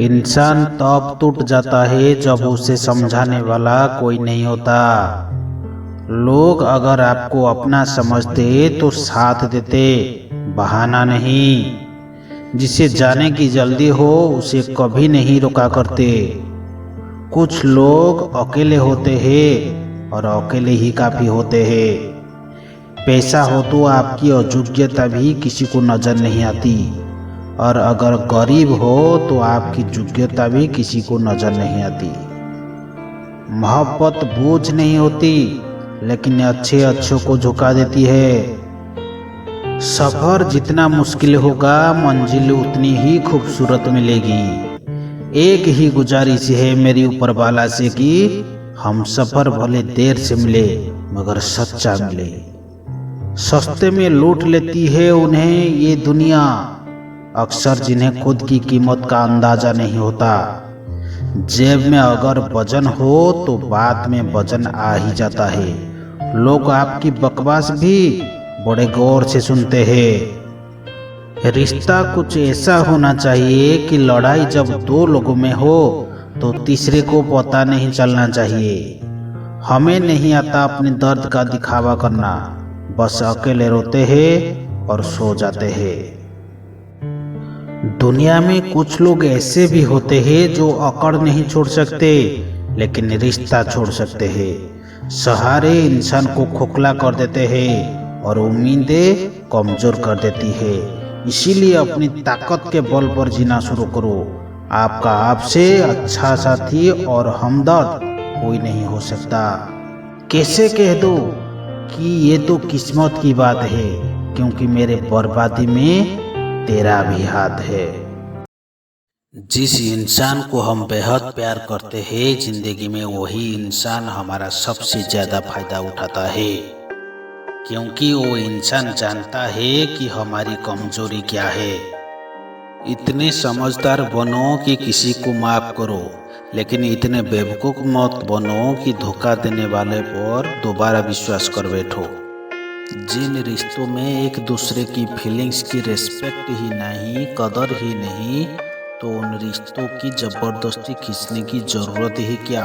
इंसान तब टूट जाता है जब उसे समझाने वाला कोई नहीं होता। लोग अगर आपको अपना समझते तो साथ देते, बहाना नहीं। जिसे जाने की जल्दी हो उसे कभी नहीं रोका करते। कुछ लोग अकेले होते हैं और अकेले ही काफी होते हैं। पैसा हो तो आपकी अयोग्यता भी किसी को नजर नहीं आती, और अगर गरीब हो तो आपकी योग्यता भी किसी को नजर नहीं आती। मोहब्बत बोझ नहीं होती, लेकिन अच्छे अच्छों को झुका देती है। सफर जितना मुश्किल होगा, मंजिल उतनी ही खूबसूरत मिलेगी। एक ही गुजारिश है मेरी ऊपर वाला से कि हम सफर भले देर से मिले मगर सच्चा मिले। सस्ते में लूट लेती है उन्हें ये दुनिया, अक्सर जिन्हें खुद की कीमत का अंदाजा नहीं होता। जेब में अगर वजन हो तो बात में वजन आ ही जाता है। लोग आपकी बकवास भी बड़े गौर से सुनते हैं। रिश्ता कुछ ऐसा होना चाहिए कि लड़ाई जब दो लोगों में हो तो तीसरे को पता नहीं चलना चाहिए। हमें नहीं आता अपने दर्द का दिखावा करना, बस अकेले रोते हैं और सो जाते हैं। दुनिया में कुछ लोग ऐसे भी होते हैं जो अकड़ नहीं छोड़ सकते, लेकिन रिश्ता छोड़ सकते हैं। सहारे इंसान को खोखला कर देते हैं और उम्मीदें कमजोर कर देती है। इसीलिए अपनी ताकत के बल पर जीना शुरू करो। आपका आपसे अच्छा साथी और हमदर्द कोई नहीं हो सकता। कैसे कह दो कि ये तो किस्मत की बात है, क्योंकि मेरे बर्बादी में तेरा भी हाथ है। जिस इंसान को हम बेहद प्यार करते हैं, जिंदगी में वही इंसान हमारा सबसे ज्यादा फायदा उठाता है, क्योंकि वो इंसान जानता है कि हमारी कमजोरी क्या है। इतने समझदार बनो कि किसी को माफ करो, लेकिन इतने बेवकूफ मत बनो कि धोखा देने वाले पर दोबारा विश्वास कर बैठो। जिन रिश्तों में एक दूसरे की फीलिंग्स की रिस्पेक्ट ही नहीं, कदर ही नहीं, तो उन रिश्तों की जबरदस्ती खींचने की जरूरत ही क्या।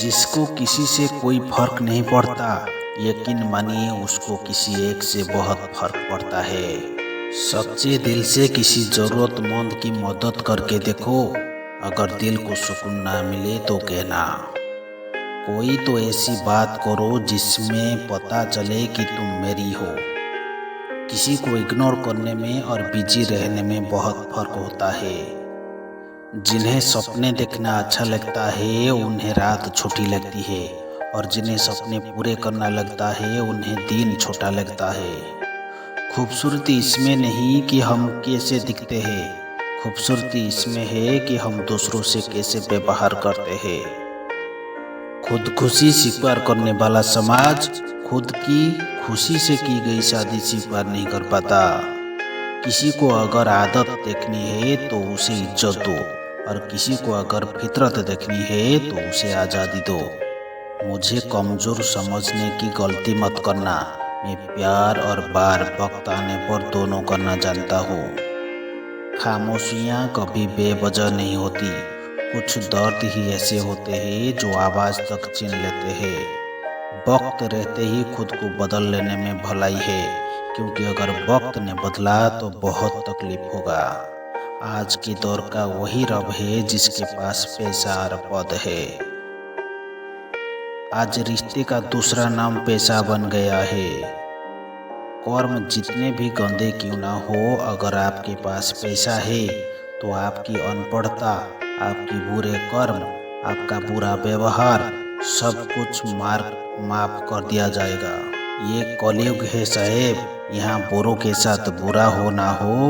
जिसको किसी से कोई फर्क नहीं पड़ता, यकीन मानिए उसको किसी एक से बहुत फर्क पड़ता है। सच्चे दिल से किसी जरूरतमंद की मदद करके देखो। अगर दिल को सुकून ना मिले तो कहना। कोई तो ऐसी बात करो जिसमें पता चले कि तुम मेरी हो। किसी को इग्नोर करने में और बिजी रहने में बहुत फर्क होता है। जिन्हें सपने देखना अच्छा लगता है उन्हें रात छोटी लगती है, और जिन्हें सपने पूरे करना लगता है उन्हें दिन छोटा लगता है। खूबसूरती इसमें नहीं कि हम कैसे दिखते हैं, खूबसूरती इसमें है कि हम दूसरों से कैसे व्यवहार करते हैं। खुदकुशी स्वीकार करने वाला समाज खुद की खुशी से की गई शादी स्वीकार नहीं कर पाता। किसी को अगर आदत देखनी है तो उसे इज्जत दो, और किसी को अगर फितरत देखनी है तो उसे आज़ादी दो। मुझे कमज़ोर समझने की गलती मत करना। मैं प्यार और बार वक्त आने पर दोनों करना जानता हूँ। खामोशियाँ कभी बेवजह नहीं होती। कुछ दर्द ही ऐसे होते हैं जो आवाज़ तक छीन लेते हैं। वक्त रहते ही खुद को बदल लेने में भलाई है, क्योंकि अगर वक्त ने बदला तो बहुत तकलीफ होगा। आज के दौर का वही रब है जिसके पास पैसा और पद है। आज रिश्ते का दूसरा नाम पैसा बन गया है। कर्म जितने भी गंदे क्यों ना हो, अगर आपके पास पैसा है तो आपकी अनपढ़ता, आपकी बुरे कर्म, आपका बुरा व्यवहार, सब कुछ माफ कर दिया जाएगा। ये कलयुग है साहेब। यहाँ बुरों के साथ बुरा हो ना हो,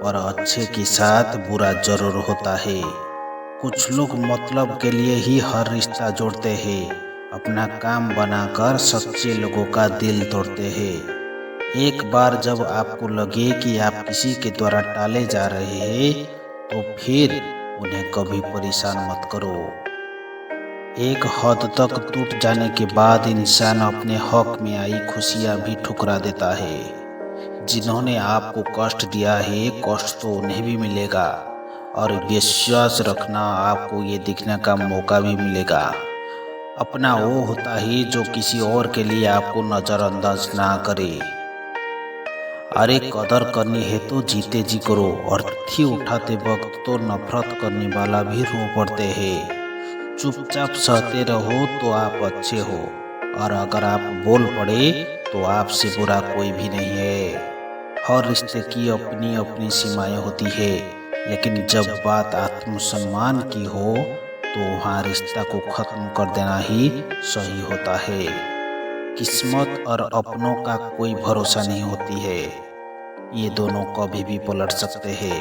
और अच्छे के साथ बुरा जरूर होता है। कुछ लोग मतलब के लिए ही हर रिश्ता जोड़ते हैं, अपना काम बनाकर सच्चे लोगों का दिल तोड़ते हैं। एक बार जब आपको लगे कि आप किसी के द्वारा टाले जा रहे हैं, तो फिर उन्हें कभी परेशान मत करो। एक हद तक टूट जाने के बाद इंसान अपने हक में आई खुशियां भी ठुकरा देता है। जिन्होंने आपको कष्ट दिया है, कष्ट तो उन्हें भी मिलेगा, और विश्वास रखना, आपको ये दिखने का मौका भी मिलेगा। अपना वो होता ही जो किसी और के लिए आपको नज़रअंदाज ना करे। अरे कदर करनी है तो जीते जी करो, और थी उठाते वक्त तो नफरत करने वाला भी रो पड़ते हैं। चुपचाप सहते रहो तो आप अच्छे हो, और अगर आप बोल पड़े तो आपसे बुरा कोई भी नहीं है। हर रिश्ते की अपनी अपनी सीमाएं होती है, लेकिन जब बात आत्मसम्मान की हो तो वहाँ रिश्ता को खत्म कर देना ही सही होता है। किस्मत और अपनों का कोई भरोसा नहीं होती है, ये दोनों कभी भी पलट सकते हैं।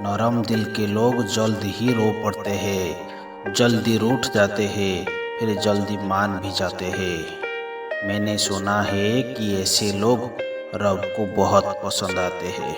नरम दिल के लोग जल्द ही रो पड़ते हैं, जल्दी रूठ जाते हैं, फिर जल्दी मान भी जाते हैं। मैंने सुना है कि ऐसे लोग रब को बहुत पसंद आते हैं।